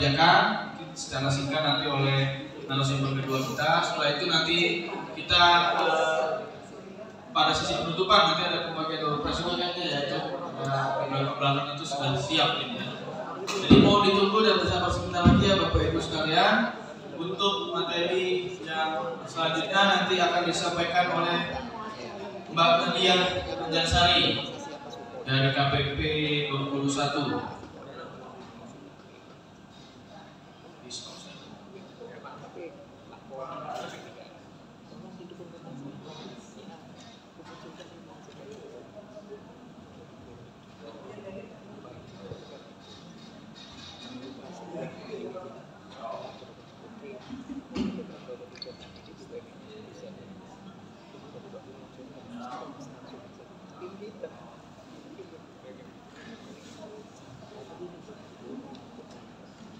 perpajakan secara singkat nanti oleh narasumber kedua kita. Setelah itu nanti kita pada sesi penutupan nanti ada pembagian door prize kayaknya ya, itu belakang itu sudah siap ini ya. Jadi mau ditunggu dan bersabar sebentar lagi ya Bapak Ibu sekalian. Untuk materi yang selanjutnya nanti akan disampaikan oleh Mbak Nadia Anjarsari dari KPP 21.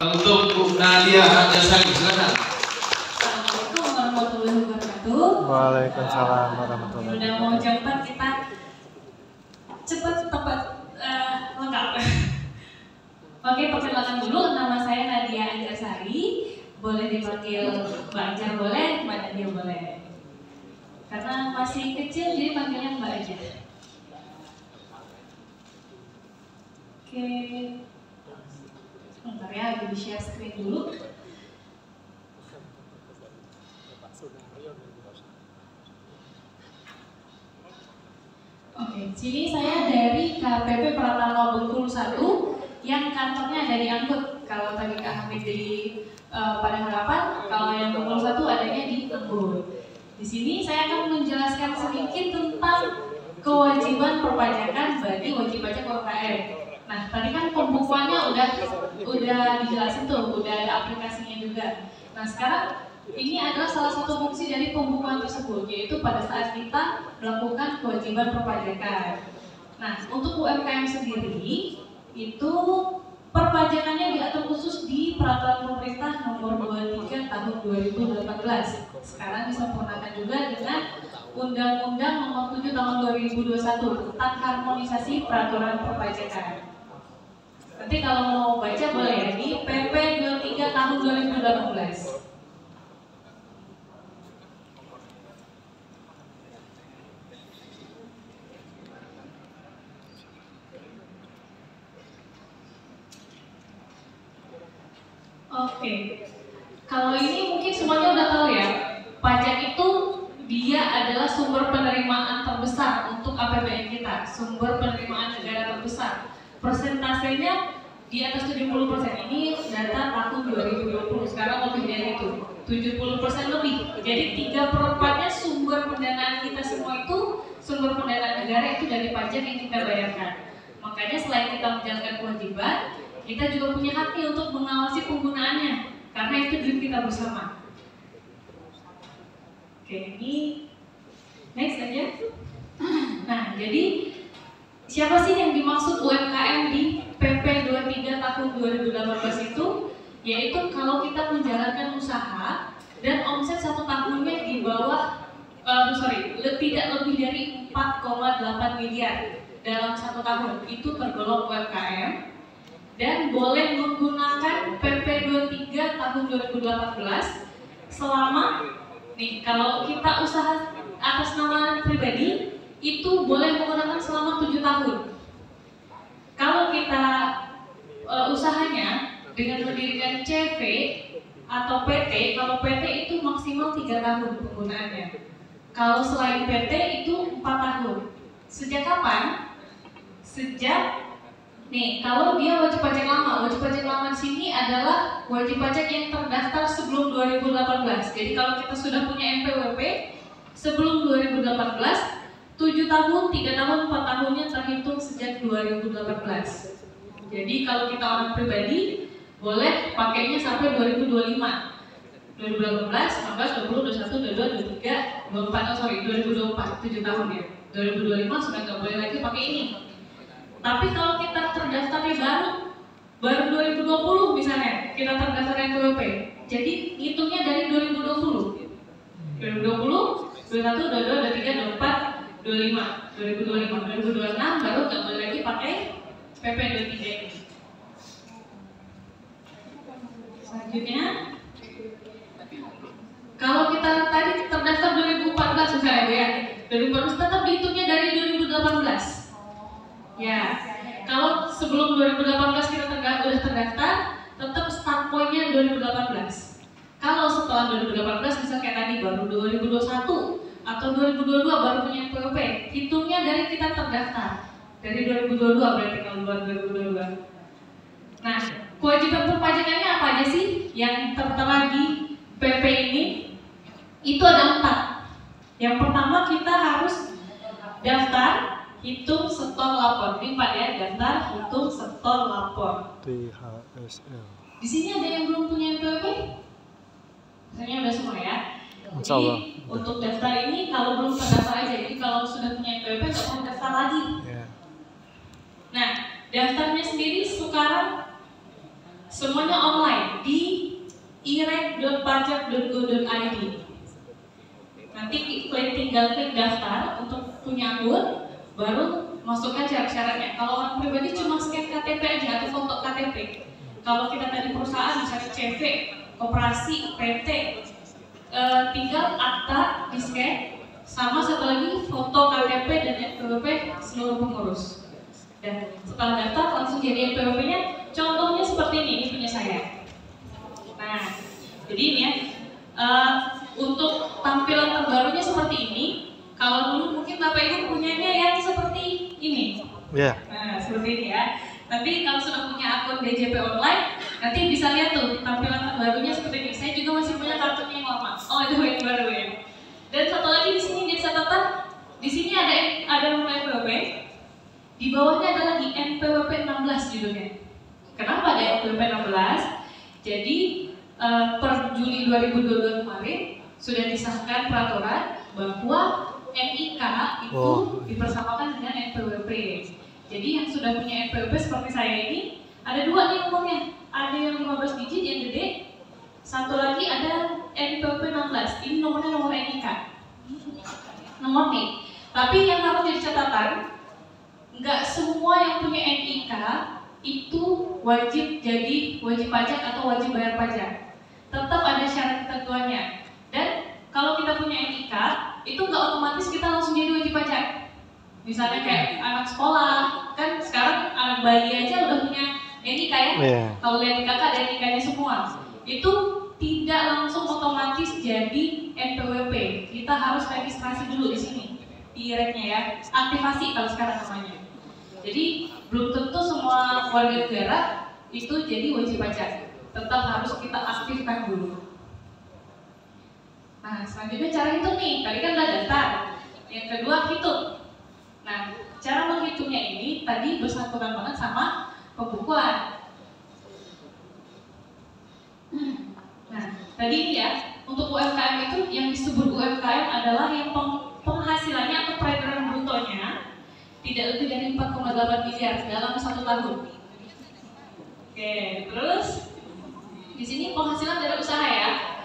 Untuk Bu Nadia Anjarsari, silakan. Assalamualaikum warahmatullahi wabarakatuh. Waalaikumsalam warahmatullahi wabarakatuh. Udah mau cepat kita cepat tepat lengkap. Oke, perkenalkan dulu, nama saya Nadia Anjarsari. Boleh dipanggil Mbak Anjar boleh, Mbak Nadia boleh. Karena masih kecil jadi panggilnya Mbak aja. Oke. Bentar ya, lagi di-share screen dulu. Oke, sini saya dari KPP Pratama Bengkulu 1 yang kantornya ada di Anggut. Kalau tadi Kak Hamid di pada Harapan, kalau yang Bengkulu 1 adanya di Anggut. Di sini saya akan menjelaskan sedikit tentang kewajiban perpajakan bagi wajib pajak UMKM. Nah, tadi kan pembukuannya udah dijelasin tuh, udah ada aplikasinya juga. Nah, sekarang ini adalah salah satu fungsi dari pembukuan tersebut, yaitu pada saat kita melakukan kewajiban perpajakan. Nah, untuk UMKM sendiri, itu perpajakannya diatur khusus di Peraturan Pemerintah Nomor 23 Tahun 2018. Sekarang disempurnakan juga dengan Undang-Undang Nomor 7 Tahun 2021 tentang harmonisasi peraturan perpajakan. Nanti kalau mau baca boleh ya di PP 23 Tahun 2018. Oke, kalau ini mungkin semuanya udah tahu ya, pajak itu dia adalah sumber penerimaan terbesar untuk APBN kita, sumber penerimaan negara terbesar. Persentasenya di atas 70%, ini data tahun 2020, sekarang lebih dari itu, 70% lebih. Jadi 3/4-nya sumber pendanaan kita semua itu, sumber pendanaan negara itu dari pajak yang kita bayarkan. Makanya selain kita menjalankan kewajiban, kita juga punya hak untuk mengawasi penggunaannya, karena itu duit kita bersama. Oke, ini next aja. Nah, jadi siapa sih yang dimaksud UMKM di PP 23 Tahun 2018 itu? Yaitu kalau kita menjalankan usaha dan omset 1 tahunnya di bawah, tidak lebih dari 4,8 miliar dalam 1 tahun, itu tergolong UMKM. Dan boleh menggunakan PP 23 Tahun 2018 selama, nih kalau kita usaha atas nama pribadi, itu boleh menggunakan selama 7 tahun. Kalau kita usahanya dengan mendirikan CV atau PT, kalau PT itu maksimal 3 tahun penggunaannya. Kalau selain PT itu 4 tahun. Sejak kapan? Sejak kalau dia wajib pajak lama di sini adalah wajib pajak yang terdaftar sebelum 2018. Jadi kalau kita sudah punya NPWP sebelum 2018, 7 tahun, 3 tahun, 4 tahunnya terhitung sejak 2018. Jadi kalau kita orang pribadi, boleh pakainya sampai 2025. 2018, 19, 20, 21, 22, 23, 24, 2024, 7 tahun ya. 2025 sudah nggak boleh lagi pakai ini. Tapi kalau kita terdaftarnya baru 2020 misalnya, kita terdaftar NPWP, jadi hitungnya dari 2020, 21, 22, 23, 24, 25, 2025, 2026 baru nggak boleh lagi pakai PP 23 ini. Selanjutnya, kalau kita tadi terdaftar 2014 misalnya ya, 2014 tetap dihitungnya dari 2018. Ya, kalau sebelum 2018 kita udah terdaftar, tetap start point-nya 2018. Kalau setelah 2018 misalnya kayak tadi baru 2021 atau 2022 baru punya NPWP, hitungnya dari kita terdaftar. Dari 2022 berarti kalau buat 2022. Nah, kewajiban perpajakannya apa aja sih yang tertera di PP ini? Itu ada 4. Yang pertama kita harus daftar, hitung, setor, lapor. Ini 4 ya, daftar, hitung, setor, lapor. DHSL. Di sini ada yang belum punya NPWP? Misalnya udah semua ya. Insya Allah. Jadi untuk daftar ini kalau belum terdaftar aja. Jadi kalau sudah punya NPWP nggak perlu daftar lagi. Ya. Nah, daftarnya sendiri sekarang semuanya online di irek.pajak.go.id. Nanti tinggal klik daftar untuk punya akun, baru masukkan syarat-syaratnya. Kalau orang pribadi cuma scan KTP aja atau foto KTP. Kalau kita tadi perusahaan misalnya CV, koperasi, PT, tinggal akta di scan, sama satu lagi foto KTP dan NPWP seluruh pengurus. Dan setelah daftar langsung jadi NPWP-nya. Contohnya seperti ini punya saya. Nah, jadi ini ya, untuk tampilan terbarunya seperti ini. Kalau dulu mungkin Bapak Ibu punyanya yang seperti ini. Ya. Nah, seperti ini ya. Nanti kalau sudah punya akun DJP online, nanti bisa lihat tuh tampilan terbarunya seperti ini. Saya juga masih punya kartunya yang lama. Oh, itu yang baru ya. Dan satu lagi di sini jadi catatan, di sini ada nomor NPWP. Di bawahnya ada lagi NPWP 16 judulnya. Kenapa ada NPWP 16? Jadi per Juli 2022 kemarin sudah disahkan peraturan bahwa NIK itu dipersamakan dengan NPWP. Jadi yang sudah punya NPWP seperti saya ini ada 2 nih nomornya. Ada yang 15 digit yang gede, satu lagi ada NPWP 16. Ini nomornya nomor NIK. Nomor nih. Tapi yang harus jadi catatan, nggak semua yang punya NIK itu wajib jadi wajib pajak atau wajib bayar pajak. Tetap ada syarat ketentuannya. Dan kalau kita punya NIK, itu nggak otomatis kita langsung jadi wajib pajak. Misalnya kayak anak sekolah, kan sekarang anak bayi aja udah punya NIK ya. Yeah. Kalau lihat di kakak ada NIK-nya semua. Itu tidak langsung otomatis jadi NPWP. Kita harus registrasi dulu di sini di IREK-nya ya. Aktivasi kalau sekarang namanya. Jadi belum tentu semua warga negara itu jadi wajib pajak. Tetap harus kita aktifkan dulu. Nah, selanjutnya cara hitung nih. Tadi kan udah daftar. Yang kedua hitung. Nah, cara menghitungnya ini tadi bersangkutan banget sama pembukuan. Nah, tadi ini ya, untuk UMKM itu yang disebut UMKM adalah yang penghasilannya atau peredaran brutonya tidak lebih dari 4,8 miliar dalam 1 tahun. Oke, terus di sini penghasilan dari usaha ya.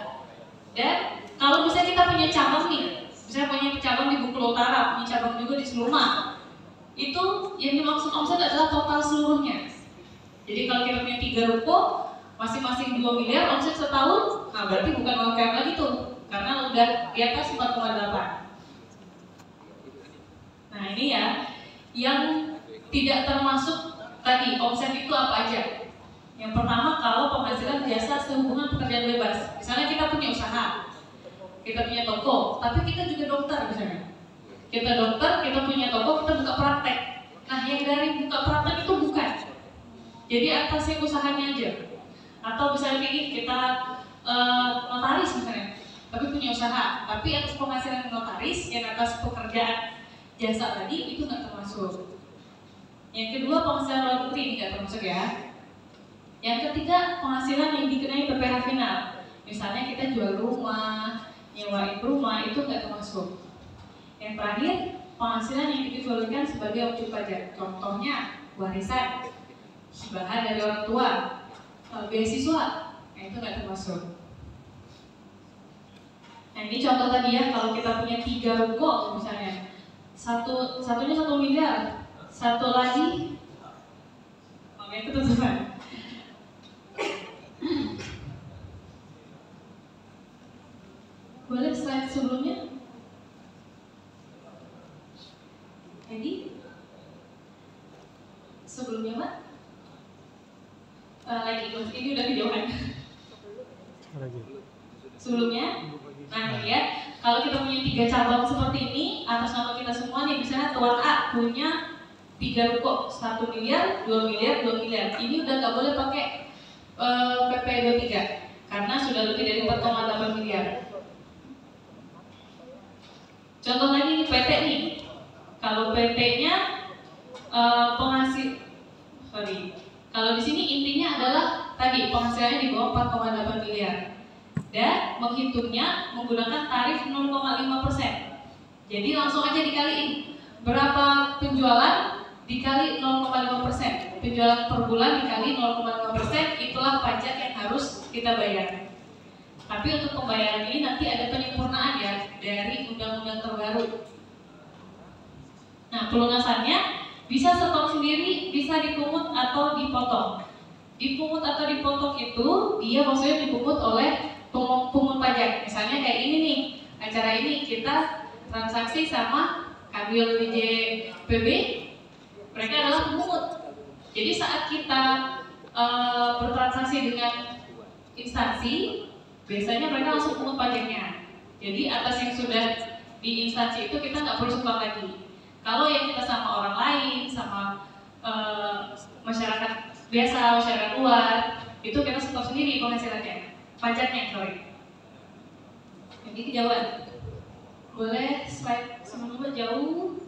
Dan kalau misalnya kita punya cabang nih, misalnya punya cabang di Bengkulu Utara, punya cabang juga di Seluma, itu yang dimaksud omset adalah total seluruhnya. Jadi kalau kita punya 3 ruko, masing-masing 2 miliar omset setahun, nah berarti bukan UMKM lagi tuh, karena udah di atas 4,8. Nah ini ya, yang tidak termasuk tadi omset itu apa aja? Yang pertama kalau penghasilan biasa sehubungan pekerjaan bebas. Misalnya kita punya usaha, kita punya toko, tapi kita juga dokter misalnya. Kita dokter, kita punya toko, kita buka praktek. Nah yang dari buka praktek itu bukan. Jadi atasnya usahanya aja. Atau misalnya kayak kita notaris misalnya, tapi punya usaha, tapi atas penghasilan notaris yang atas pekerjaan jasa tadi itu nggak termasuk. Yang kedua penghasilan luar negeri ini nggak termasuk ya. Yang ketiga penghasilan yang dikenai PPh final. Misalnya kita jual rumah, nyewain rumah itu nggak termasuk. Yang terakhir penghasilan yang dikecualikan sebagai objek pajak. Contohnya warisan, hibahan dari orang tua, beasiswa, nah itu nggak termasuk. Nah ini contoh tadi ya, kalau kita punya 3 ruko misalnya, satunya 1 miliar, satu lagi, oke ketutupan. Boleh slide sebelumnya? Edi? Sebelumnya, Mbak? Lagi, ini udah kejauhan. Lagi. Sebelumnya, nah ya, kalau kita punya 3 cabang seperti ini, atas nama kita semua nih, misalnya Tuan A punya 3 ruko, 1 miliar, 2 miliar, 2 miliar. Ini udah nggak boleh pakai PP 23 karena sudah lebih dari 4,8 miliar. Contoh lagi nih PT nih. Kalau PT-nya kalau di sini intinya adalah tadi penghasilannya di bawah 4,8 miliar dan menghitungnya menggunakan tarif 0,5%. Jadi langsung aja dikaliin berapa penjualan dikali 0,5%. Penjualan per bulan dikali 0,5%, itulah pajak yang harus kita bayar. Tapi untuk pembayaran ini nanti ada penyempurnaan ya dari undang-undang terbaru. Nah, pelunasannya bisa setor sendiri, bisa dipungut atau dipotong. Dipungut atau dipotong itu dia maksudnya dipungut oleh pungut pajak. Misalnya kayak ini nih, acara ini kita transaksi sama Kambil BJPB, mereka adalah pemungut. Jadi saat kita bertransaksi dengan instansi, biasanya mereka langsung pungut pajaknya. Jadi atas yang sudah di instansi itu kita nggak perlu setor lagi. Kalau yang kita sama orang lain, sama masyarakat biasa, masyarakat luar, itu kita setor sendiri penghasilannya, pajaknya, sorry. Jadi kejauhan. Boleh slide sebelumnya jauh.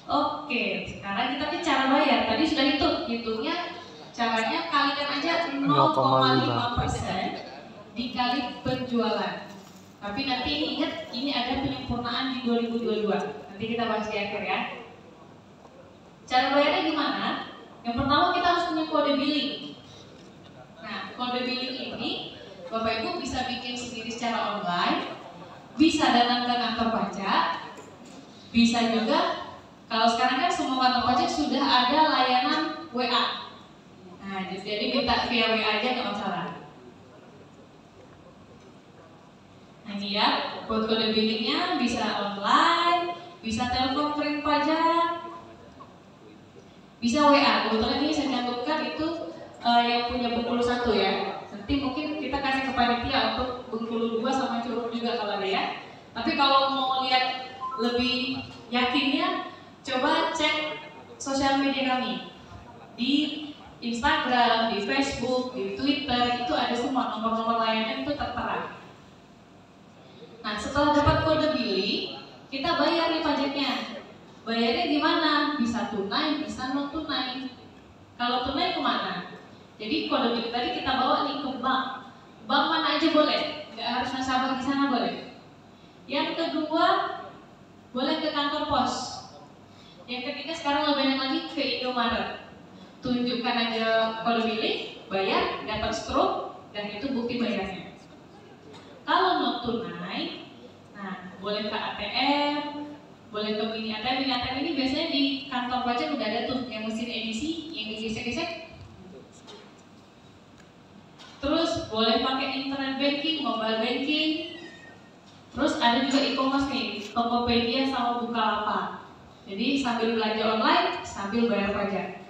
Oke, sekarang kita ke cara bayar. Tadi sudah hitungnya caranya kalikan aja 0,5% dikali penjualan. Tapi nanti ingat ini ada penyempurnaan di 2022. Nanti kita bahas di akhir ya. Cara bayarnya gimana? Yang pertama kita harus punya kode billing. Nah, kode billing ini Bapak Ibu bisa bikin sendiri secara online, bisa datang ke kantor pajak, bisa juga kalau sekarang kan semua kantor pajak sudah ada layanan WA. Nah, jadi minta via WA aja nggak masalah. Nah ini ya, buat kode billingnya bisa online, bisa telepon kering pajak, bisa WA. Kebetulan ini saya cantumkan itu yang punya Bengkulu 1 ya. Nanti mungkin kita kasih ke panitia untuk Bengkulu 2 sama Curug juga kalau ada ya. Tapi kalau mau lihat lebih yakinnya, coba cek sosial media kami di Instagram, di Facebook, di Twitter, itu ada semua nomor-nomor layanan itu tertera. Nah, setelah dapat kode billing, kita bayar nih pajaknya. Bayarnya gimana? Bisa tunai, bisa non tunai. Kalau tunai kemana? Jadi kode billing tadi kita bawa nih ke bank. Bank mana aja boleh, nggak harus nasabah di sana boleh. Yang kedua, boleh ke kantor pos. Yang ketiga sekarang lebih banyak lagi ke Indomaret. Tunjukkan aja kode billing, bayar, dapat stroke, dan itu bukti bayarnya. Kalau non tunai, nah boleh ke ATM, boleh ke mini ATM. Mini ATM ini biasanya di kantor pajak udah ada tuh yang mesin edisi, yang digesek-gesek. Terus boleh pakai internet banking, mobile banking. Terus ada juga e-commerce nih, Tokopedia sama Bukalapak. Jadi sambil belanja online, sambil bayar pajak.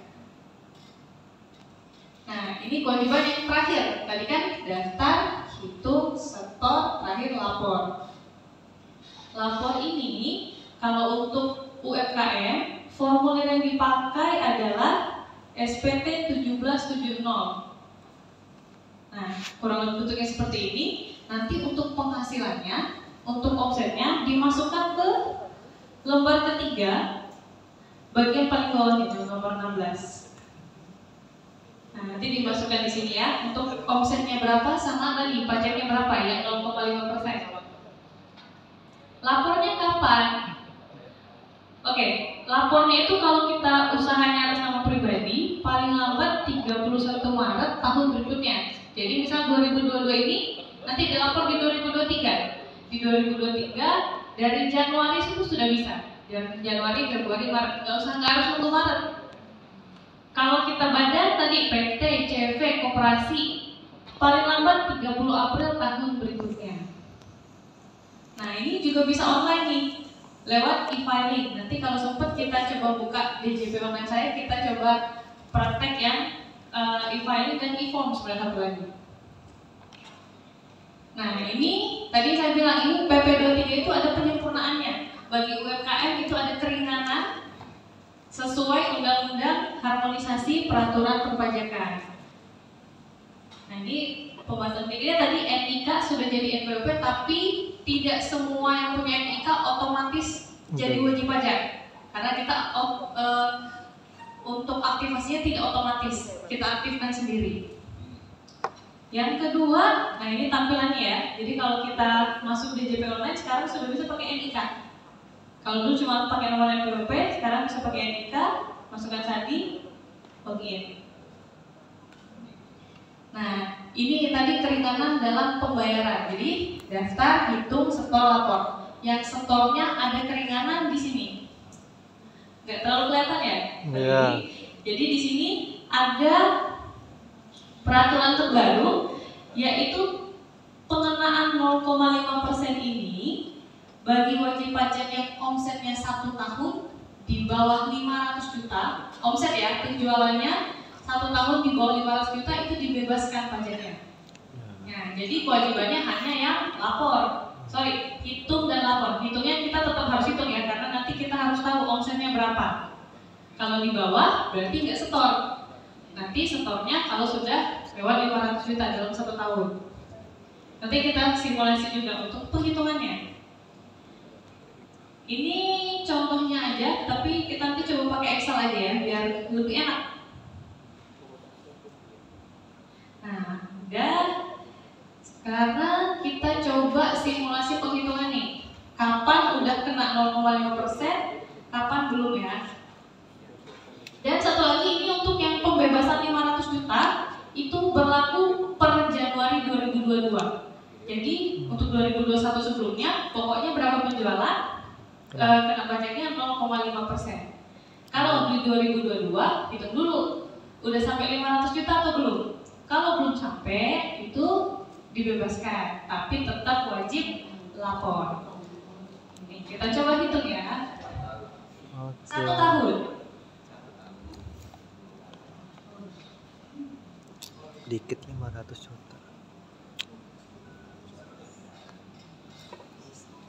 Nah, ini kewajiban yang terakhir. Tadi kan daftar, hitung, setor, terakhir lapor. Lapor ini kalau untuk UMKM, formulir yang dipakai adalah SPT 1770. Nah, kurang lebih bentuknya seperti ini. Nanti untuk penghasilannya, untuk omsetnya dimasukkan ke lembar ketiga, bagian paling bawah itu nomor 16. Nah, nanti dimasukkan di sini ya, untuk omsetnya berapa sama tadi pajaknya berapa yang 0,5%. Lapornya kapan? Oke, lapornya itu kalau kita usahanya atas nama pribadi, paling lambat 31 Maret tahun berikutnya. Jadi misal 2022 ini, nanti dilapor di 2023. Di 2023, dari Januari itu sudah bisa. Januari, Februari, Maret, nggak harus nunggu Maret. Kalau kita badan tadi PT, CV, koperasi, paling lambat 30 April tahun berikutnya. ini juga bisa online nih, lewat e-filing. Nanti kalau sempat kita coba buka DJP online saya, kita coba praktek yang e-filing dan e-form sebenarnya satu lagi. Nah ini tadi saya bilang ini PP 23 itu ada penyempurnaannya. Bagi UMKM itu ada keringanan sesuai undang-undang harmonisasi peraturan perpajakan. Nah ini pembahasan tiga tadi NIK sudah jadi NPWP, tapi tidak semua yang punya NIK otomatis jadi wajib pajak. Karena kita untuk aktivasinya tidak otomatis, kita aktifkan sendiri. Yang kedua, nah ini tampilannya ya. Jadi kalau kita masuk DJP online sekarang sudah bisa pakai NIK. Kalau dulu cuma pakai nomor NPWP, sekarang bisa pakai NIK, masukkan sandi, login. Nah, ini tadi keringanan dalam pembayaran. Jadi daftar, hitung, setor, lapor. Yang setornya ada keringanan di sini. Nggak terlalu kelihatan ya? Iya. Jadi di sini ada peraturan terbaru, yaitu pengenaan 0,5% ini bagi wajib pajak yang omsetnya 1 tahun di bawah 500 juta, omset ya, penjualannya 1 tahun di bawah 500 juta itu dibebaskan pajaknya. Nah, jadi kewajibannya hanya yang lapor. Hitung dan lapor. Hitungnya kita tetap harus hitung ya, karena nanti kita harus tahu omsetnya berapa. Kalau di bawah berarti nggak setor. Nanti setornya kalau sudah lewat 500 juta dalam 1 tahun. Nanti kita simulasi juga untuk penghitungannya. Ini contohnya aja, tapi kita nanti coba pakai Excel aja ya, biar lebih enak. Nah, udah. Sekarang kita coba simulasi penghitungan nih. Kapan udah kena 0,5%, kapan belum ya. Dan satu lagi ini untuk yang pembebasan 500 juta itu berlaku per Januari 2022. Jadi untuk 2021 sebelumnya pokoknya berapa penjualan kena pajaknya 0,5%. Kalau di 2022 hitung dulu udah sampai 500 juta atau belum. Kalau belum sampai itu dibebaskan, tapi tetap wajib lapor. Ini kita coba hitung ya. 1 tahun. Dikit 500 juta.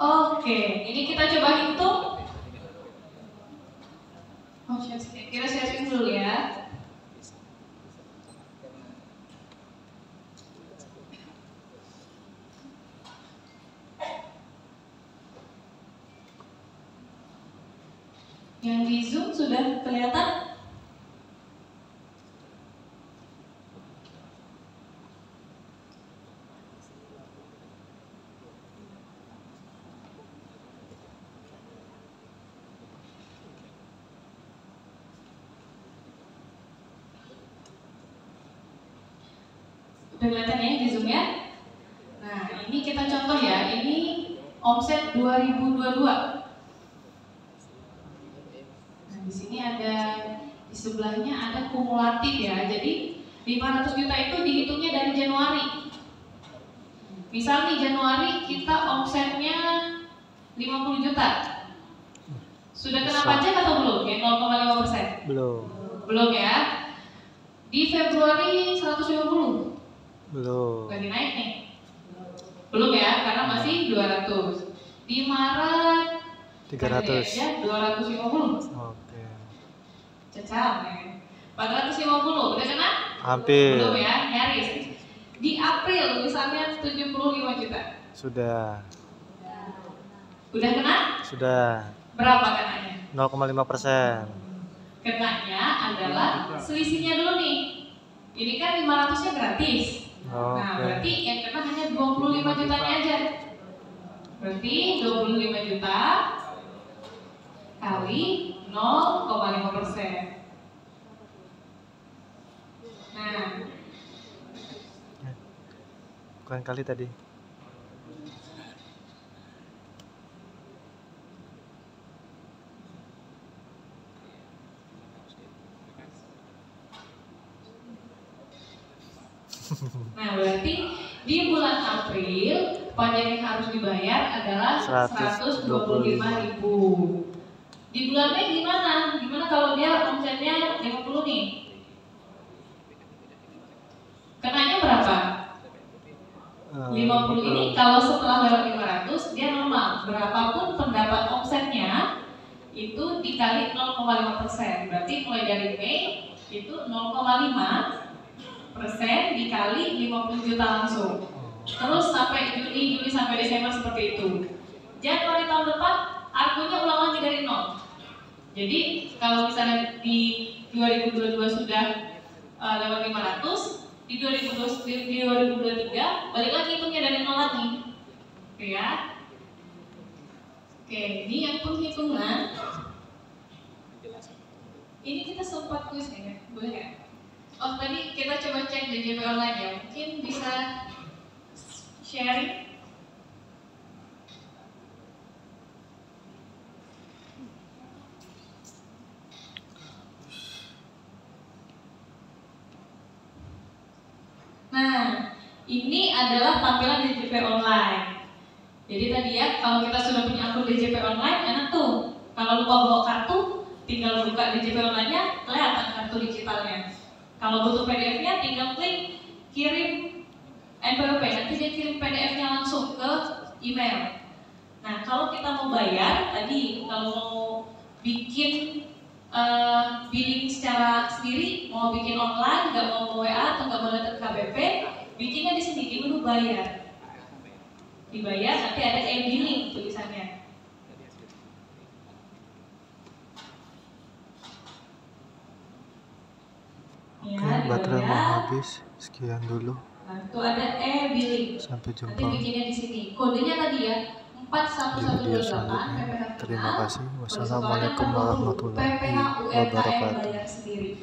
Oke, ini kita coba hitung. Kita sharing dulu ya. Yang di Zoom sudah kelihatan? Udah kelihatan ya di Zoom ya? Nah, ini kita contoh ya. Ini omset 2022. Di sini ada, di sebelahnya ada kumulatif ya. Jadi 500 juta itu dihitungnya dari Januari. Misal nih Januari kita omsetnya 50 juta. Sudah kena pajak atau belum? Yang 0,5%? Belum. Belum ya. Di Februari 150. Belum. Lagi naik nih. Belum ya, karena masih 200. Di Maret 300. ya, 250. Oke. Cecam ya. 450 udah kena? Hampir. Belum ya, nyaris. Di April misalnya 75 juta. Sudah. Udah kena? Sudah. Berapa kenanya? 0,5%. Kenanya adalah selisihnya dulu nih. Ini kan 500-nya gratis. Nah, berarti yang kena hanya 25 jutanya aja. Berarti 25 juta kali 0,5%. Nah, Bukan kali tadi. nah berarti di bulan April pajak yang harus dibayar adalah 125.000. Di bulan Mei gimana? Gimana kalau dia omsetnya 50 nih? Kenanya berapa? 50 ini kalau setelah lewat 500 dia normal. Berapapun pendapat omsetnya itu dikali 0,5%. Berarti mulai dari Mei itu 0,5% dikali 50 juta langsung. Terus sampai Juni, Juli sampai Desember seperti itu. Januari tahun depan argunya ulang lagi dari 0. Jadi kalau misalnya di 2022 sudah lewat 500, di 2023 balik lagi hitungnya dari 0 lagi. Oke ya. Oke, ini yang penghitungan. Ini kita sempat kuis ya, boleh ya? Oh tadi kita coba cek di DJP online ya, mungkin bisa sharing. Nah, ini adalah tampilan DJP online. Jadi tadi ya, kalau kita sudah punya akun DJP online, enak tuh. Kalau lupa bawa kartu, tinggal buka DJP online-nya, kelihatan kartu digitalnya. Kalau butuh PDF-nya, tinggal klik kirim NPWP, nanti dia kirim PDF-nya langsung ke email. Nah, kalau kita mau bayar, tadi kalau mau bikin billing secara sendiri, mau bikin online, nggak mau WA atau nggak mau datang KBP, bikinnya di sini di menu bayar. Dibayar, nanti ada e-billing tulisannya. Oke, baterai mau habis. Sekian dulu. Nah, itu ada e-billing. Sampai jumpa Nanti bikinnya di sini. Kodenya tadi ya, di video 41128 selanjutnya. PPH. Terima kasih. Wassalamualaikum warahmatullahi wabarakatuh. Bayar sendiri.